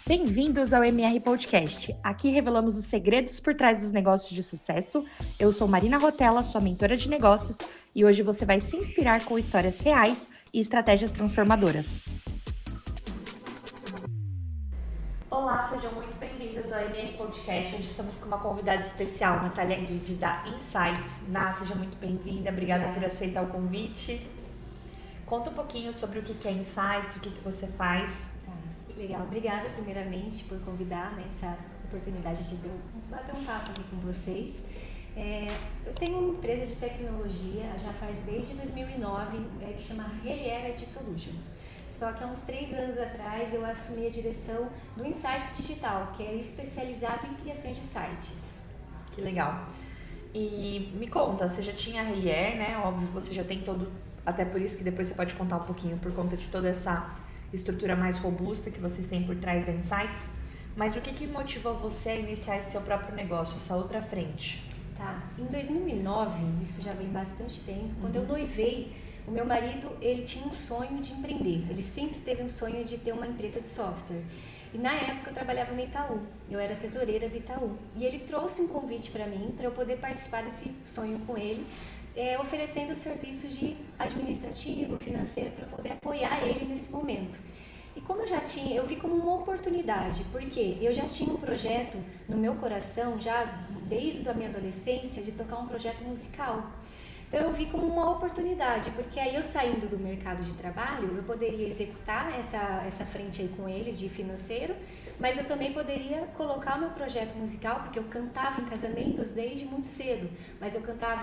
Bem-vindos ao MR Podcast. Aqui revelamos os segredos por trás dos negócios de sucesso. Eu sou Marina Rotella, sua mentora de negócios, e hoje você vai se inspirar com histórias reais e estratégias transformadoras. Olá, sejam muito bem-vindos ao MR Podcast. Hoje estamos com uma convidada especial, Natália Guide, da Insights. Ná, seja muito bem-vinda, obrigada por aceitar o convite. Conta um pouquinho sobre o que é Insights, o que você faz. Legal, obrigada primeiramente por convidar nessa oportunidade de bater um papo aqui com vocês. Eu tenho uma empresa de tecnologia, já faz desde 2009, que chama Relier IT Solutions. Só que há uns 3 anos atrás eu assumi a direção do Insight Digital, que é especializado em criações de sites. Que legal. E me conta, você já tinha a Relier, né? Óbvio, você já tem todo... Até por isso que depois você pode contar um pouquinho, por conta de toda essa estrutura mais robusta que vocês têm por trás da Insights. Mas o que motivou você a iniciar esse seu próprio negócio, essa outra frente? Tá, em 2009, isso já vem bastante tempo, quando eu noivei, o meu marido, ele tinha um sonho de empreender. Ele sempre teve um sonho de ter uma empresa de software. E na época eu trabalhava no Itaú, eu era tesoureira do Itaú. E ele trouxe um convite para mim, para eu poder participar desse sonho com ele, oferecendo serviços de administrativo, financeiro, para poder apoiar ele nesse momento. E como eu vi como uma oportunidade, porque eu já tinha um projeto no meu coração, já desde a minha adolescência, de tocar um projeto musical. Então eu vi como uma oportunidade, porque aí eu saindo do mercado de trabalho, eu poderia executar essa frente aí com ele de financeiro, mas eu também poderia colocar o meu projeto musical, porque eu cantava em casamentos desde muito cedo, mas eu cantava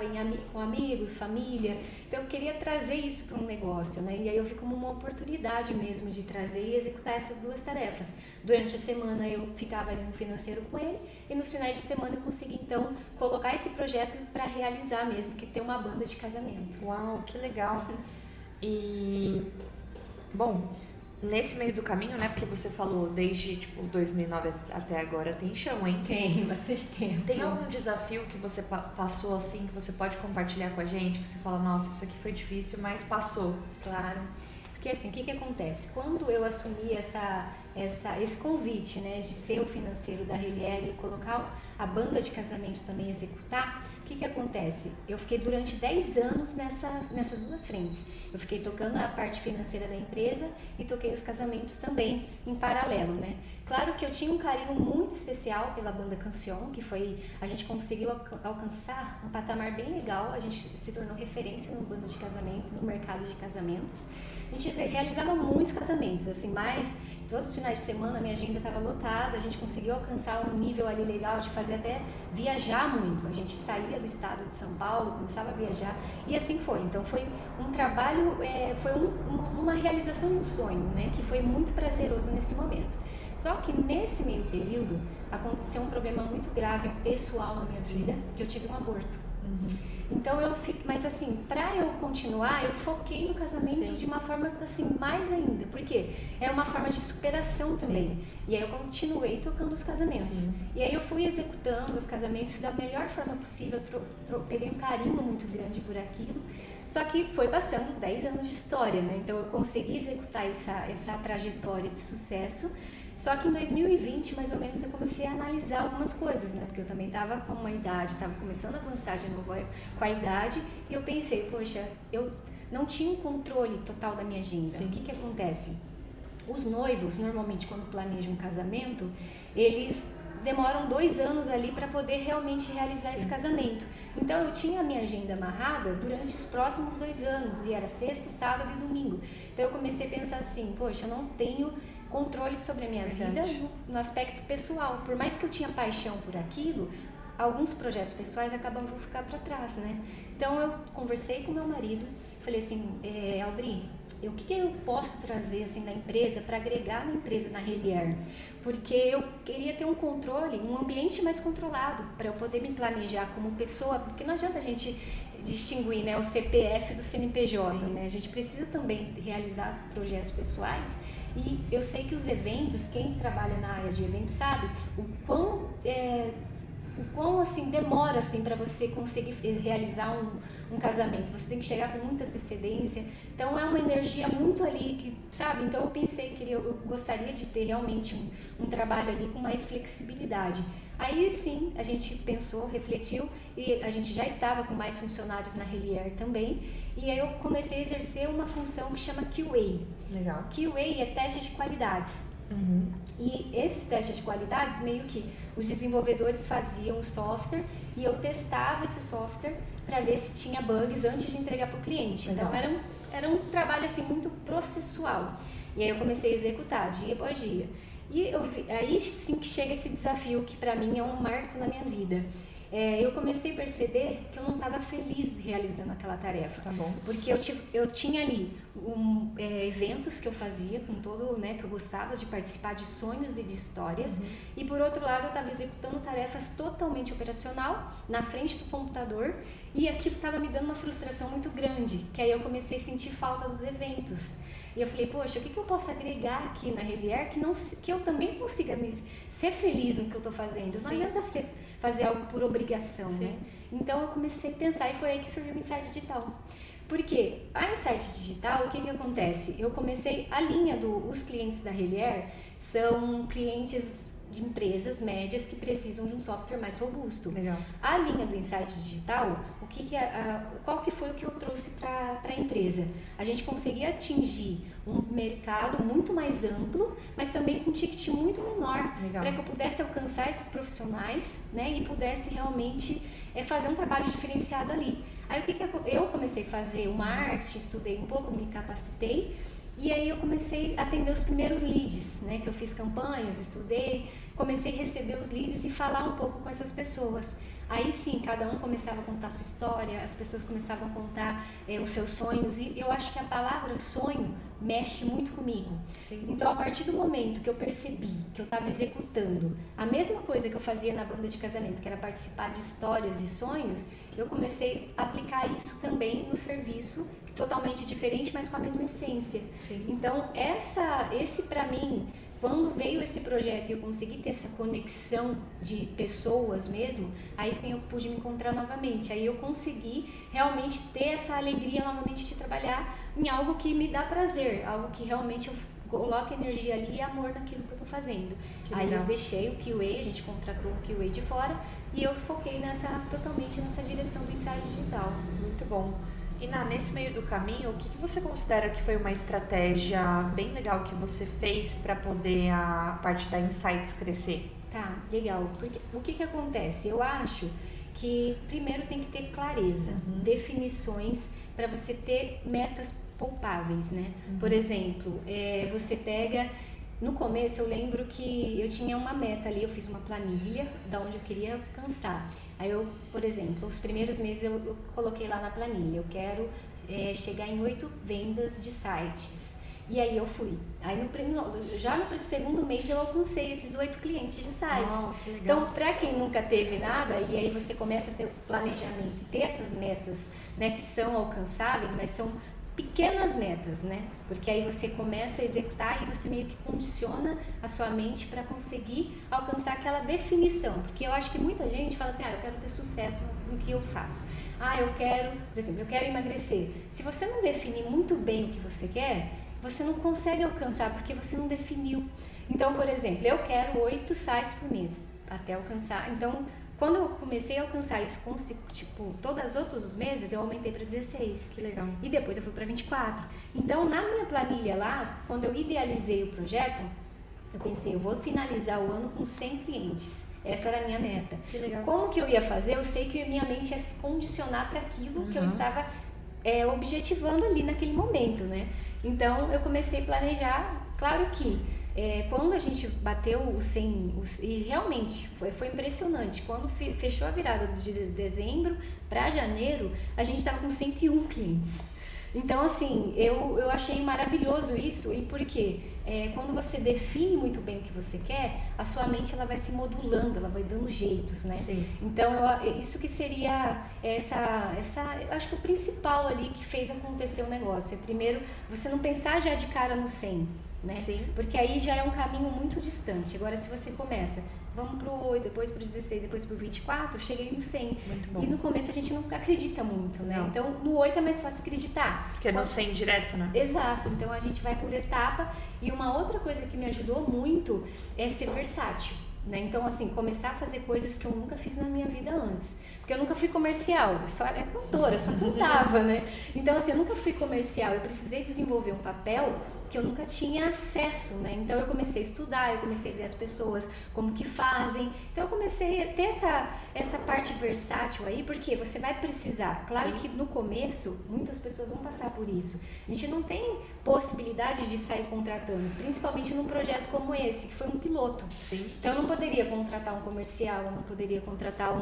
com amigos, família, então eu queria trazer isso para um negócio, né? E aí eu vi como uma oportunidade mesmo de trazer e executar essas duas tarefas. Durante a semana eu ficava ali no financeiro com ele, e nos finais de semana eu consegui então colocar esse projeto para realizar mesmo, que é ter uma banda de casamento. Uau, que legal! E, bom, nesse meio do caminho, né, porque você falou desde, 2009 até agora, tem chão, hein? Tem, bastante tempo. Tem algum desafio que você passou, assim, que você pode compartilhar com a gente, que você fala, nossa, isso aqui foi difícil, mas passou? Claro. Porque assim, o que acontece? Quando eu assumi esse convite, né, de ser o financeiro da Relier e colocar a banda de casamento também executar, o que acontece? Eu fiquei durante 10 anos nessas duas frentes. Eu fiquei tocando a parte financeira da empresa e toquei os casamentos também em paralelo, né? Claro que eu tinha um carinho muito especial pela banda Cancion, a gente conseguiu alcançar um patamar bem legal, a gente se tornou referência no banda de casamento, no mercado de casamentos. A gente realizava muitos casamentos, assim, mas todos os finais de semana a minha agenda estava lotada, a gente conseguiu alcançar um nível ali legal de fazer até viajar muito. A gente saía do estado de São Paulo, começava a viajar e assim foi. Então foi um trabalho, uma realização de um sonho, né, que foi muito prazeroso nesse momento. Só que nesse meio período aconteceu um problema muito grave pessoal na minha vida, que eu tive um aborto. Então mas assim, para eu continuar, eu foquei no casamento de uma forma assim, mais ainda, porque é uma forma de superação também. E aí eu continuei tocando os casamentos. E aí eu fui executando os casamentos da melhor forma possível, peguei um carinho muito grande por aquilo. Só que foi passando 10 anos de história, né? Então eu consegui executar essa trajetória de sucesso. Só que em 2020, mais ou menos, eu comecei a analisar algumas coisas, né? Porque eu também estava com uma idade, estava começando a avançar de novo com a idade, e eu pensei, poxa, eu não tinha um controle total da minha agenda. O que acontece? Os noivos, normalmente, quando planejam um casamento, eles demoram 2 anos ali para poder realmente realizar esse casamento. Então eu tinha a minha agenda amarrada durante os próximos 2 anos, e era sexta, sábado e domingo. Então eu comecei a pensar assim, poxa, eu não tenho controle sobre a minha vida no aspecto pessoal. Por mais que eu tinha paixão por aquilo, alguns projetos pessoais acabavam por ficar para trás, né? Então eu conversei com meu marido, falei assim, Albri, o que eu posso trazer assim da empresa para agregar na empresa, na Relier? Porque eu queria ter um controle, um ambiente mais controlado para eu poder me planejar como pessoa, porque não adianta a gente distinguir, né, o CPF do CNPJ, né? A gente precisa também realizar projetos pessoais. E eu sei que os eventos, quem trabalha na área de eventos sabe o o quão assim demora assim para você conseguir realizar um casamento. Você tem que chegar com muita antecedência. Então é uma energia muito ali que, sabe? Então eu pensei que eu gostaria de ter realmente um trabalho ali com mais flexibilidade. Aí sim, a gente pensou, refletiu e a gente já estava com mais funcionários na Relier também. E aí eu comecei a exercer uma função que chama QA. Legal. QA é teste de qualidades. E esses testes de qualidades, meio que os desenvolvedores faziam o software e eu testava esse software para ver se tinha bugs antes de entregar para o cliente. Legal. Então era um trabalho assim muito processual. E aí eu comecei a executar dia após dia. E aí sim que chega esse desafio que para mim é um marco na minha vida. Eu comecei a perceber que eu não estava feliz realizando aquela tarefa. Tá bom. Porque eu tinha ali eventos que eu fazia com todo, né, que eu gostava de participar de sonhos e de histórias. E por outro lado eu estava executando tarefas totalmente operacional na frente do computador e aquilo estava me dando uma frustração muito grande, que aí eu comecei a sentir falta dos eventos. E eu falei, poxa, o que eu posso agregar aqui na Relier que eu também consiga ser feliz no que eu estou fazendo? Não adianta fazer algo por obrigação, né? Então eu comecei a pensar e foi aí que surgiu o Insight Digital. Porque a Insight Digital, o que acontece? Eu comecei, a linha os clientes da Relier são clientes de empresas médias que precisam de um software mais robusto. Legal. A linha do Insight Digital, qual que foi o que eu trouxe para a empresa? A gente conseguia atingir um mercado muito mais amplo, mas também com um ticket muito menor, para que eu pudesse alcançar esses profissionais, né, e pudesse realmente fazer um trabalho diferenciado ali. Aí eu comecei a fazer uma arte, estudei um pouco, me capacitei, e aí eu comecei a atender os primeiros leads, né, que eu fiz campanhas, estudei, comecei a receber os leads e falar um pouco com essas pessoas. Aí sim, cada um começava a contar a sua história, as pessoas começavam a contar os seus sonhos, e eu acho que a palavra sonho mexe muito comigo. Sim. Então, a partir do momento que eu percebi que eu estava executando a mesma coisa que eu fazia na banda de casamento, que era participar de histórias e sonhos, eu comecei a aplicar isso também no serviço, totalmente diferente, mas com a mesma essência. Sim. Então, esse para mim, quando veio esse projeto e eu consegui ter essa conexão de pessoas mesmo, aí sim eu pude me encontrar novamente. Aí eu consegui realmente ter essa alegria novamente de trabalhar em algo que me dá prazer, algo que realmente eu coloco energia ali e amor naquilo que eu tô fazendo. Aí eu deixei o QA, a gente contratou um QA de fora e eu foquei totalmente nessa direção do Insight Digital. Muito bom. E nesse meio do caminho, o que você considera que foi uma estratégia bem legal que você fez para poder a parte da Insights crescer? Tá, legal. Porque o que acontece? Eu acho que primeiro tem que ter clareza, definições para você ter metas palpáveis, né? Por exemplo, você pega... No começo eu lembro que eu tinha uma meta ali, eu fiz uma planilha da onde eu queria alcançar. Aí eu, por exemplo, os primeiros meses eu coloquei lá na planilha, eu quero chegar em 8 vendas de sites. E aí eu fui. Aí já no segundo mês eu alcancei esses 8 clientes de sites. Uau, que legal. Então, para quem nunca teve nada, e aí você começa a ter o planejamento e ter essas metas, né, que são alcançáveis, mas são pequenas metas, né? Porque aí você começa a executar e você meio que condiciona a sua mente para conseguir alcançar aquela definição. Porque eu acho que muita gente fala assim, eu quero ter sucesso no que eu faço. Eu quero, por exemplo, eu quero emagrecer. Se você não definir muito bem o que você quer, você não consegue alcançar porque você não definiu. Então, por exemplo, eu quero 8 sites por mês até alcançar. Então, quando eu comecei a alcançar isso, todos os outros meses, eu aumentei para 16. Que legal. E depois eu fui para 24. Então, na minha planilha lá, quando eu idealizei o projeto, eu pensei, eu vou finalizar o ano com 100 clientes. Essa era a minha meta. Que legal. Como que eu ia fazer? Eu sei que minha mente ia se condicionar para aquilo que eu estava objetivando ali naquele momento, né? Então, eu comecei a planejar. Claro que quando a gente bateu os 100, e realmente foi impressionante, quando fechou a virada de dezembro para janeiro, a gente estava com 101 clientes. Então, assim, eu achei maravilhoso isso. E por quê? Quando você define muito bem o que você quer, a sua mente ela vai se modulando, ela vai dando jeitos, né? Sim. Então, isso que seria eu acho que o principal ali que fez acontecer o negócio. Primeiro, você não pensar já de cara no 100, né? Sim. Porque aí já é um caminho muito distante. Agora, se você começa, vamos pro 8, depois pro 16, depois pro 24, eu cheguei no 100. Muito bom. E no começo a gente não acredita muito, né? Não. Então no 8 é mais fácil acreditar. Porque é no 100 direto, né? Exato, então a gente vai por etapa. E uma outra coisa que me ajudou muito é ser versátil, né? Então, assim, começar a fazer coisas que eu nunca fiz na minha vida antes. Porque eu nunca fui comercial, eu só era cantora, eu só cantava, né? Então, assim, eu nunca fui comercial, eu precisei desenvolver um papel que eu nunca tinha acesso, né? Então eu comecei a estudar, eu comecei a ver as pessoas como que fazem. Então eu comecei a ter essa parte versátil aí, porque você vai precisar. Claro que no começo, muitas pessoas vão passar por isso. A gente não tem possibilidade de sair contratando, principalmente num projeto como esse, que foi um piloto. Sim. Então eu não poderia contratar um comercial, eu não poderia contratar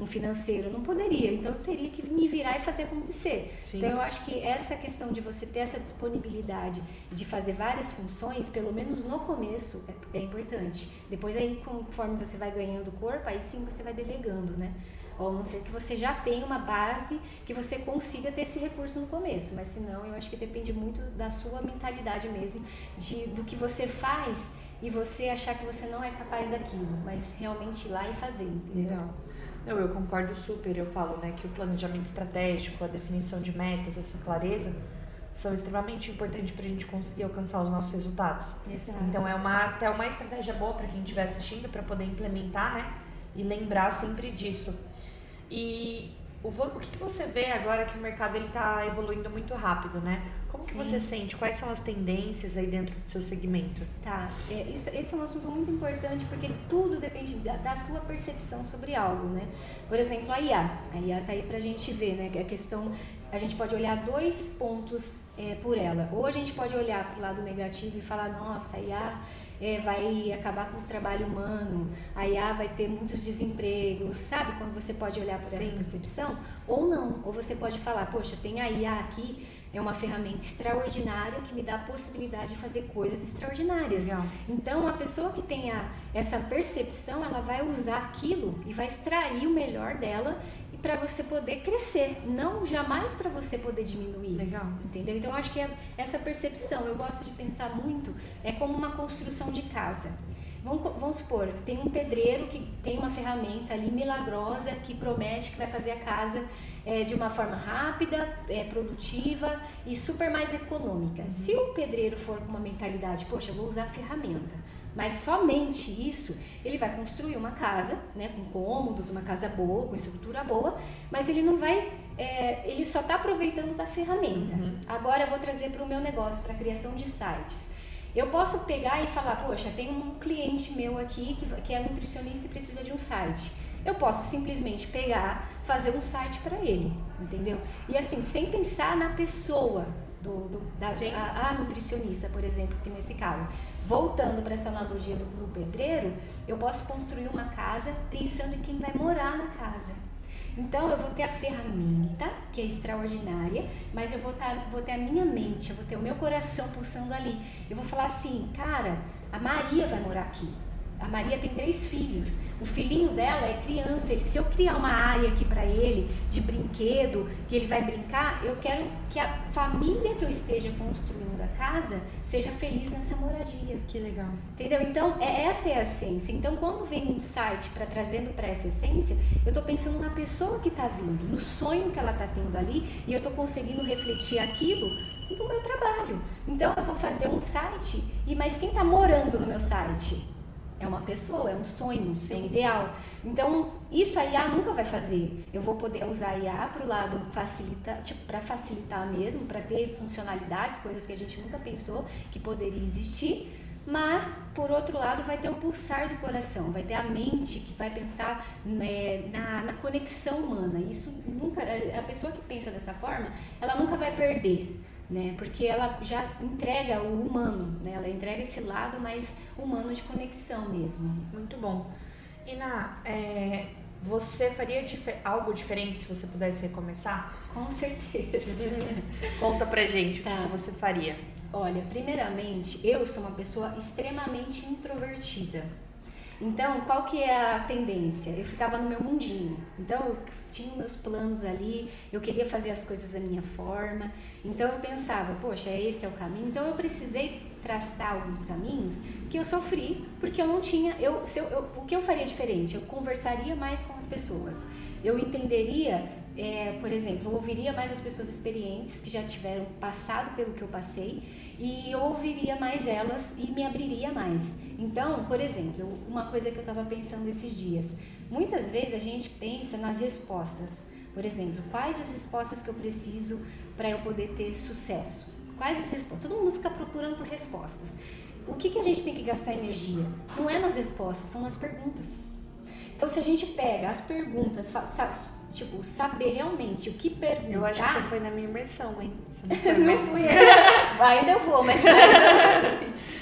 um financeiro, eu não poderia. Então eu teria que me virar e fazer acontecer. Sim. Então eu acho que essa questão de você ter essa disponibilidade de fazer várias funções, pelo menos no começo, é importante. Depois aí, conforme você vai ganhando corpo, aí sim você vai delegando, né? Ou a não ser que você já tenha uma base que você consiga ter esse recurso no começo, mas senão eu acho que depende muito da sua mentalidade mesmo, do que você faz e você achar que você não é capaz daquilo, mas realmente ir lá e fazer, entendeu? Legal. Não, eu concordo super, eu falo, né, que o planejamento estratégico, a definição de metas, essa clareza, são extremamente importantes para a gente conseguir alcançar os nossos resultados. Exato. Então é até uma estratégia boa para quem estiver assistindo, para poder implementar, né, e lembrar sempre disso. E o que você vê agora que o mercado está evoluindo muito rápido, né? Como que você sente? Quais são as tendências aí dentro do seu segmento? Tá, esse é um assunto muito importante porque tudo depende da sua percepção sobre algo, né? Por exemplo, a IA tá aí pra gente ver, né? A questão, a gente pode olhar 2 pontos por ela. Ou a gente pode olhar pro lado negativo e falar, nossa, a IA vai acabar com o trabalho humano, a IA vai ter muitos desempregos, sabe? Quando você pode olhar por essa percepção, ou não, ou você pode falar, poxa, tem a IA aqui, é uma ferramenta extraordinária que me dá a possibilidade de fazer coisas extraordinárias. Legal. Então, a pessoa que tem essa percepção, ela vai usar aquilo e vai extrair o melhor dela para você poder crescer, não jamais para você poder diminuir. Legal. Entendeu? Então, eu acho que essa percepção, eu gosto de pensar muito, é como uma construção de casa. Vamos supor, tem um pedreiro que tem uma ferramenta ali milagrosa que promete que vai fazer a casa de uma forma rápida, produtiva e super mais econômica. Se o pedreiro for com uma mentalidade, poxa, eu vou usar a ferramenta, mas somente isso, ele vai construir uma casa, né, com cômodos, uma casa boa, com estrutura boa, mas ele não vai, ele só está aproveitando da ferramenta. Agora eu vou trazer para o meu negócio, para a criação de sites. Eu posso pegar e falar, poxa, tem um cliente meu aqui que é nutricionista e precisa de um site. Eu posso simplesmente pegar, fazer um site para ele, entendeu? E assim, sem pensar na pessoa, a nutricionista, por exemplo, que nesse caso, voltando para essa analogia do pedreiro, eu posso construir uma casa pensando em quem vai morar na casa. Então, eu vou ter a ferramenta, que é extraordinária, mas eu vou ter a minha mente, eu vou ter o meu coração pulsando ali. Eu vou falar assim, cara, a Maria vai morar aqui. A Maria tem 3 filhos, o filhinho dela é criança, se eu criar uma área aqui para ele, de brinquedo, que ele vai brincar, eu quero que a família que eu esteja construindo a casa seja feliz nessa moradia. Que legal. Entendeu? Então, essa é a essência. Então, quando vem um site trazendo para essa essência, eu estou pensando na pessoa que está vindo, no sonho que ela está tendo ali, e eu estou conseguindo refletir aquilo no meu trabalho. Então, eu vou fazer um site, mas quem está morando no meu site? É uma pessoa, é um sonho, é um ideal. Então, isso a IA nunca vai fazer. Eu vou poder usar a IA para o lado para facilitar mesmo, para ter funcionalidades, coisas que a gente nunca pensou que poderia existir. Mas, por outro lado, vai ter o pulsar do coração, vai ter a mente que vai pensar na conexão humana. Isso nunca, a pessoa que pensa dessa forma, ela nunca vai perder. Né? Porque ela já entrega o humano, né? Ela entrega esse lado mais humano de conexão mesmo. Muito bom. Ina, você faria algo diferente se você pudesse recomeçar? Com certeza. Conta pra gente o Tá. que você faria. Olha, primeiramente, eu sou uma pessoa extremamente introvertida. Então, qual que é a tendência? Eu ficava no meu mundinho. Então, eu tinha meus planos ali, eu queria fazer as coisas da minha forma. Então, eu pensava, poxa, esse é o caminho. Então, eu precisei traçar alguns caminhos que eu sofri, porque eu não tinha... o que eu faria diferente? Eu conversaria mais com as pessoas. Eu entenderia, por exemplo, eu ouviria mais as pessoas experientes que já tiveram passado pelo que eu passei e eu ouviria mais elas e me abriria mais. Então, por exemplo, uma coisa que eu estava pensando esses dias, muitas vezes a gente pensa nas respostas. Por exemplo, quais as respostas que eu preciso para eu poder ter sucesso? Quais as respostas? Todo mundo fica procurando por respostas. O que a gente tem que gastar energia? Não é nas respostas, são nas perguntas. Então, se a gente pega as perguntas, tipo, saber realmente o que perguntar... Eu acho que você foi na minha imersão, hein? Não fui. Ainda eu vou, mas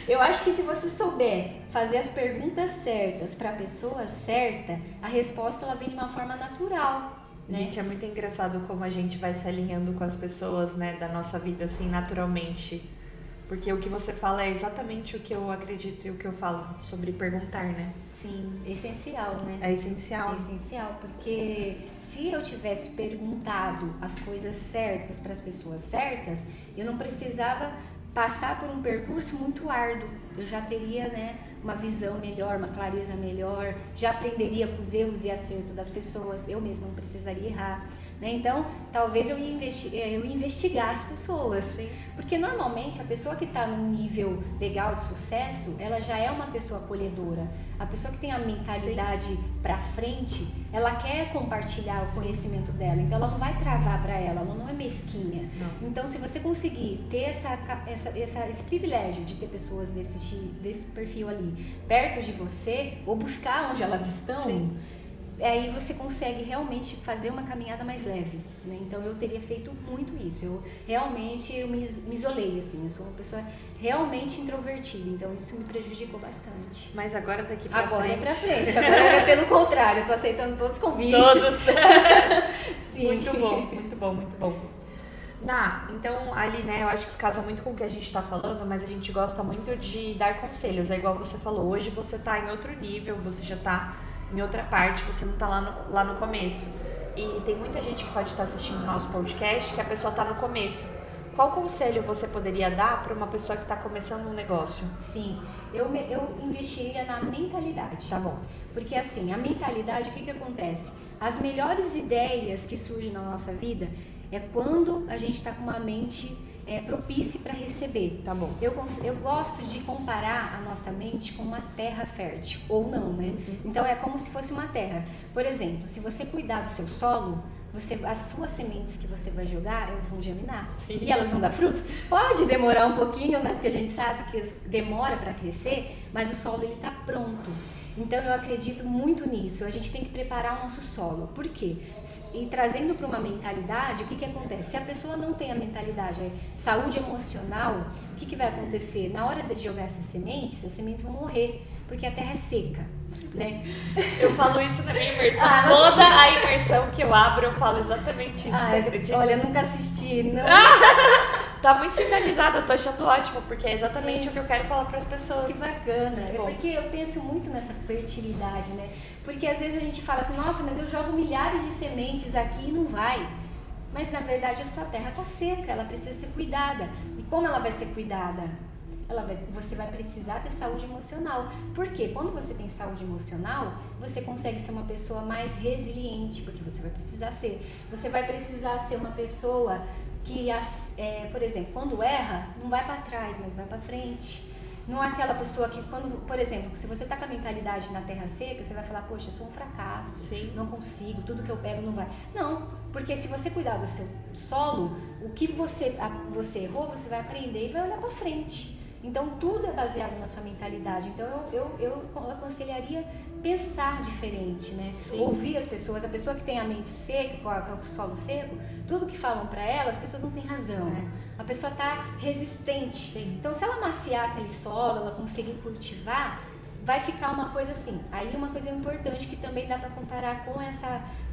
eu acho que se você souber fazer as perguntas certas para a pessoa certa, a resposta ela vem de uma forma natural. Né? Gente, é muito engraçado como a gente vai se alinhando com as pessoas, né, da nossa vida, assim, naturalmente. Porque o que você fala é exatamente o que eu acredito e o que eu falo sobre perguntar, né? Sim, é essencial, né? É essencial. É essencial, porque se eu tivesse perguntado as coisas certas para as pessoas certas, eu não precisava passar por um percurso muito árduo. Eu já teria, né, uma visão melhor, uma clareza melhor, já aprenderia com os erros e acertos das pessoas, eu mesma não precisaria errar. Né? Então, talvez eu ia investigar as pessoas. Sim. Porque normalmente a pessoa que está num nível legal de sucesso, ela já é uma pessoa acolhedora. A pessoa que tem a mentalidade para frente, ela quer compartilhar o conhecimento dela. Então, ela não vai travar para ela não é mesquinha. Não. Então, se você conseguir ter esse privilégio de ter pessoas desse perfil ali perto de você, ou buscar onde elas estão... Sim. Aí você consegue realmente fazer uma caminhada mais leve, né? Então eu teria feito muito isso. Eu me isolei, assim. Eu sou uma pessoa realmente introvertida, então isso me prejudicou bastante. Mas agora daqui pra frente... Agora é pra frente, agora é pelo contrário. Eu tô aceitando todos os convites. Todos. Sim. Muito bom, muito bom, muito bom. Então ali, né, eu acho que casa muito com o que a gente tá falando, mas a gente gosta muito de dar conselhos. É igual você falou, hoje você tá em outro nível, você já tá em outra parte, você não tá lá no começo. E tem muita gente que pode estar assistindo o nosso podcast que a pessoa tá no começo. Qual conselho você poderia dar para uma pessoa que está começando um negócio? Sim, eu investiria na mentalidade. Tá bom. Porque assim, a mentalidade, o que acontece? As melhores ideias que surgem na nossa vida é quando a gente está com uma mente propícia para receber. Tá bom. Eu gosto de comparar a nossa mente com uma terra fértil, ou não, né? Então é como se fosse uma terra. Por exemplo, se você cuidar do seu solo, as suas sementes que você vai jogar, elas vão germinar. Sim. E elas vão dar frutos. Pode demorar um pouquinho, né? Porque a gente sabe que demora para crescer, mas o solo ele está pronto. Então eu acredito muito nisso, a gente tem que preparar o nosso solo. Por quê? E trazendo para uma mentalidade, o que acontece? Se a pessoa não tem a mentalidade, saúde emocional, o que vai acontecer? Na hora de jogar essas sementes, as sementes vão morrer, porque a terra é seca, né? Eu falo isso na minha imersão, toda a imersão que eu abro eu falo exatamente isso, você acredita? Olha, eu nunca assisti, não. Tá muito sintonizada, eu tô achando ótimo, porque é exatamente o que eu quero falar para as pessoas. Que bacana, porque eu penso muito nessa fertilidade, né? Porque às vezes a gente fala assim, nossa, mas eu jogo milhares de sementes aqui e não vai. Mas na verdade a sua terra tá seca, ela precisa ser cuidada. E como ela vai ser cuidada? Você vai precisar ter saúde emocional. Por quê? Quando você tem saúde emocional, você consegue ser uma pessoa mais resiliente, porque você vai precisar ser. Você vai precisar ser uma pessoa que, por exemplo, quando erra, não vai para trás, mas vai para frente. Não é aquela pessoa que, por exemplo, se você tá com a mentalidade na terra seca, você vai falar, poxa, eu sou um fracasso, Sim. não consigo, tudo que eu pego não vai. Não, porque se você cuidar do seu solo, o que você errou, você vai aprender e vai olhar para frente. Então, tudo é baseado na sua mentalidade. Então, eu aconselharia pensar diferente, né? Sim. Ouvir as pessoas. A pessoa que tem a mente seca, com o solo seco, tudo que falam para ela, as pessoas não têm razão. A pessoa está resistente. Sim. Então, se ela maciar aquele solo, ela conseguir cultivar, vai ficar uma coisa assim. Aí, uma coisa importante que também dá para comparar com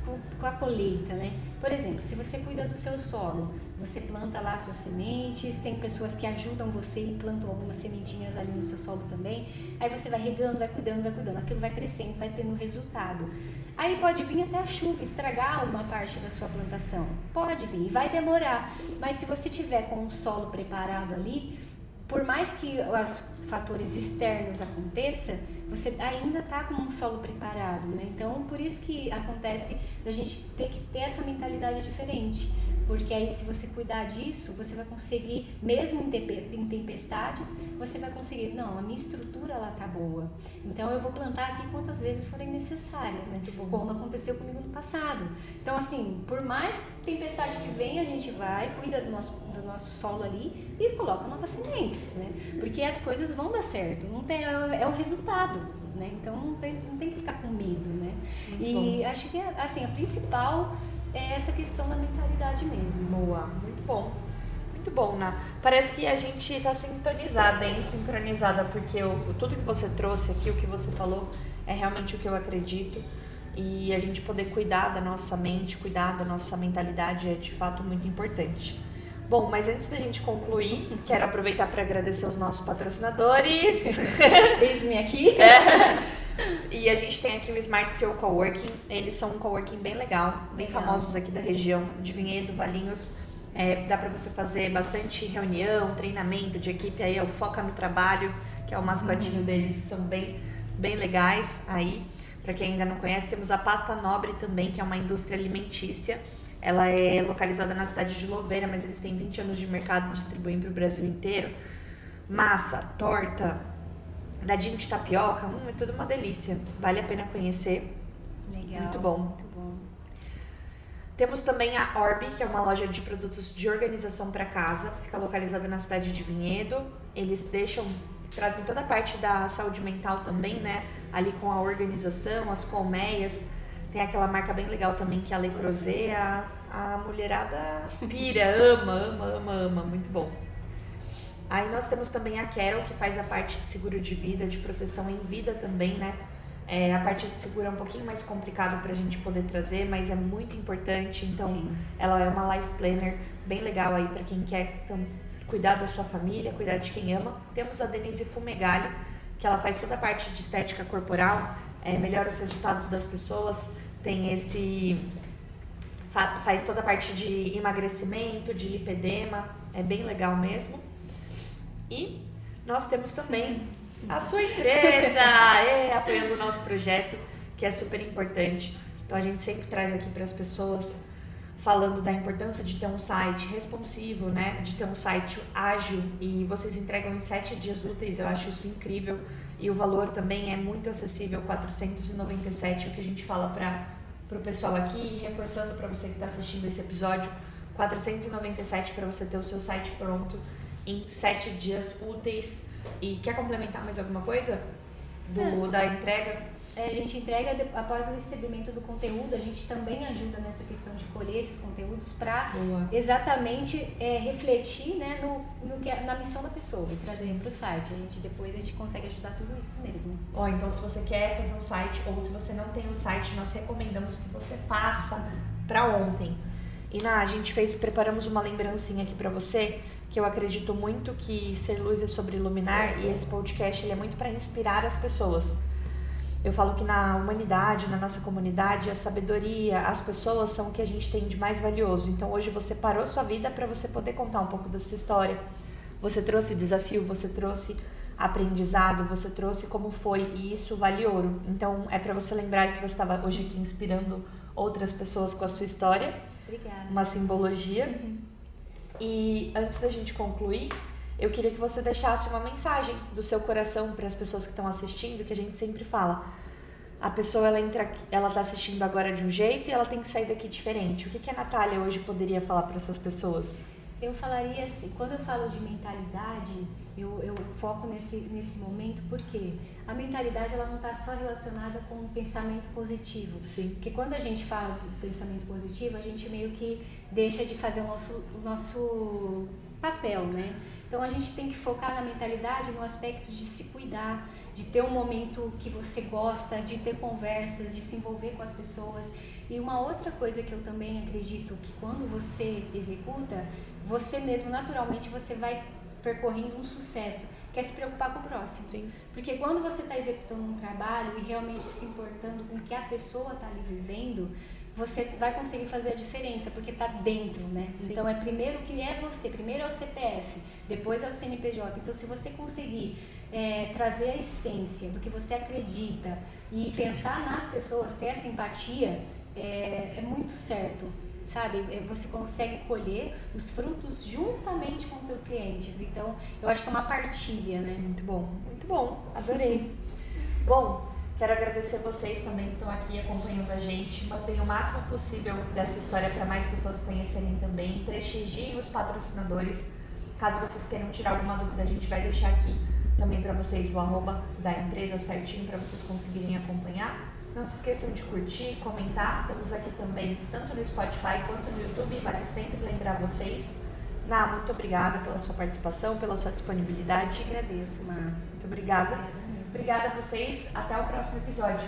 com a colheita, né? Por exemplo, se você cuida do seu solo, você planta lá suas sementes, tem pessoas que ajudam você e plantam algumas sementinhas ali no seu solo também, aí você vai regando, vai cuidando, aquilo vai crescendo, vai tendo resultado. Aí pode vir até a chuva estragar uma parte da sua plantação, pode vir, vai demorar, mas se você tiver com um solo preparado ali, por mais que os fatores externos aconteçam, você ainda está com um solo preparado, né? Então, por isso que acontece a gente ter que ter essa mentalidade diferente, porque aí se você cuidar disso, você vai conseguir, mesmo em tempestades, você vai conseguir, não, a minha estrutura ela tá boa, então eu vou plantar aqui quantas vezes forem necessárias, né? Como aconteceu comigo no passado. Então, assim, por mais tempestade que vem, a gente vai, cuida do nosso solo ali e coloca novas sementes, né? Porque as coisas vão dar certo, não tem, é o resultado, né? Então não tem que ficar com medo, né? E acho que assim, a principal é essa questão da mentalidade mesmo. Boa, muito bom, Ná. Parece que a gente tá sintonizada, sincronizada, porque tudo que você trouxe aqui, o que você falou, é realmente o que eu acredito. E a gente poder cuidar da nossa mente, cuidar da nossa mentalidade é de fato muito importante. Bom, mas antes da gente concluir, quero aproveitar para agradecer os nossos patrocinadores. Eis-me aqui. E a gente tem aqui o Smart CEO Coworking. Eles são um coworking bem legal, bem famosos aqui da região de Vinhedo, Valinhos. Dá para você fazer bastante reunião, treinamento de equipe. Aí é o Foca no Trabalho, que é o mascotinho deles, que são bem legais aí. Para quem ainda não conhece, temos a Pasta Nobre também, que é uma indústria alimentícia. Ela é localizada na cidade de Louveira, mas eles têm 20 anos de mercado, distribuem para o Brasil inteiro. Massa, torta, dadinho de tapioca, é tudo uma delícia. Vale a pena conhecer. Legal. Muito bom. Muito bom. Temos também a Orbi, que é uma loja de produtos de organização para casa. Fica localizada na cidade de Vinhedo. Eles trazem toda a parte da saúde mental também, né? Ali com a organização, as colmeias. Tem aquela marca bem legal também, que é a Le Creuset. A mulherada pira, ama, muito bom. Aí nós temos também a Carol, que faz a parte de seguro de vida, de proteção em vida também, né? A parte de seguro é um pouquinho mais complicado pra gente poder trazer, mas é muito importante. Então, sim, ela é uma life planner bem legal aí pra quem quer cuidar da sua família, cuidar de quem ama. Temos a Denise Fumegalli, que ela faz toda a parte de estética corporal, melhora os resultados das pessoas, faz toda a parte de emagrecimento, de lipedema, é bem legal mesmo. E nós temos também a sua empresa, apoiando o nosso projeto, que é super importante. Então a gente sempre traz aqui para as pessoas falando da importância de ter um site responsivo, né? De ter um site ágil, e vocês entregam em 7 dias úteis. Eu acho isso incrível. E o valor também é muito acessível, R$497, o que a gente fala para o pessoal aqui, e reforçando para você que está assistindo esse episódio, R$497 para você ter o seu site pronto em 7 dias úteis. E quer complementar mais alguma coisa da entrega? A gente entrega após o recebimento do conteúdo, a gente também ajuda nessa questão de colher esses conteúdos para exatamente refletir, né, na missão da pessoa e trazer para o site. Depois a gente consegue ajudar tudo isso mesmo. Então se você quer fazer um site, ou se você não tem um site, nós recomendamos que você faça para ontem. E preparamos uma lembrancinha aqui para você, que eu acredito muito que Ser Luz é sobre iluminar, e esse podcast ele é muito para inspirar as pessoas. Eu falo que na humanidade, na nossa comunidade, a sabedoria, as pessoas são o que a gente tem de mais valioso. Então hoje você parou sua vida para você poder contar um pouco da sua história. Você trouxe desafio, você trouxe aprendizado, você trouxe como foi, e isso vale ouro. Então é para você lembrar que você estava hoje aqui inspirando outras pessoas com a sua história. Obrigada. Uma simbologia. E antes da gente concluir, eu queria que você deixasse uma mensagem do seu coração para as pessoas que estão assistindo, que a gente sempre fala. A pessoa, ela tá assistindo agora de um jeito e ela tem que sair daqui diferente. O que a Natália hoje poderia falar para essas pessoas? Eu falaria assim, quando eu falo de mentalidade, eu foco nesse momento, porque a mentalidade ela não está só relacionada com o pensamento positivo. Sim. Porque quando a gente fala do pensamento positivo, a gente meio que deixa de fazer o nosso papel, né? Então a gente tem que focar na mentalidade, no aspecto de se cuidar, de ter um momento que você gosta, de ter conversas, de se envolver com as pessoas. E uma outra coisa que eu também acredito que quando você executa, você mesmo naturalmente você vai percorrendo um sucesso, que é se preocupar com o próximo. Sim. Porque quando você está executando um trabalho e realmente se importando com o que a pessoa está ali vivendo, você vai conseguir fazer a diferença, porque está dentro, né? Sim. Então é primeiro o que é você, primeiro é o CPF, depois é o CNPJ. Então se você conseguir trazer a essência do que você acredita e pensar nas pessoas, ter essa empatia, é muito certo, sabe? Você consegue colher os frutos juntamente com os seus clientes. Então eu acho que é uma partilha, né? Muito bom, adorei. Bom, quero agradecer vocês também que estão aqui acompanhando a gente. Mantenha o máximo possível dessa história para mais pessoas conhecerem também. Prestigiem os patrocinadores. Caso vocês queiram tirar alguma dúvida, a gente vai deixar aqui também para vocês o arroba da empresa certinho para vocês conseguirem acompanhar. Não se esqueçam de curtir, comentar. Estamos aqui também tanto no Spotify quanto no YouTube. Vale sempre lembrar vocês. Ná, muito obrigada pela sua participação, pela sua disponibilidade. Eu te agradeço, Mar. Muito obrigada. Obrigada mesmo. Obrigada a vocês. Até o próximo episódio.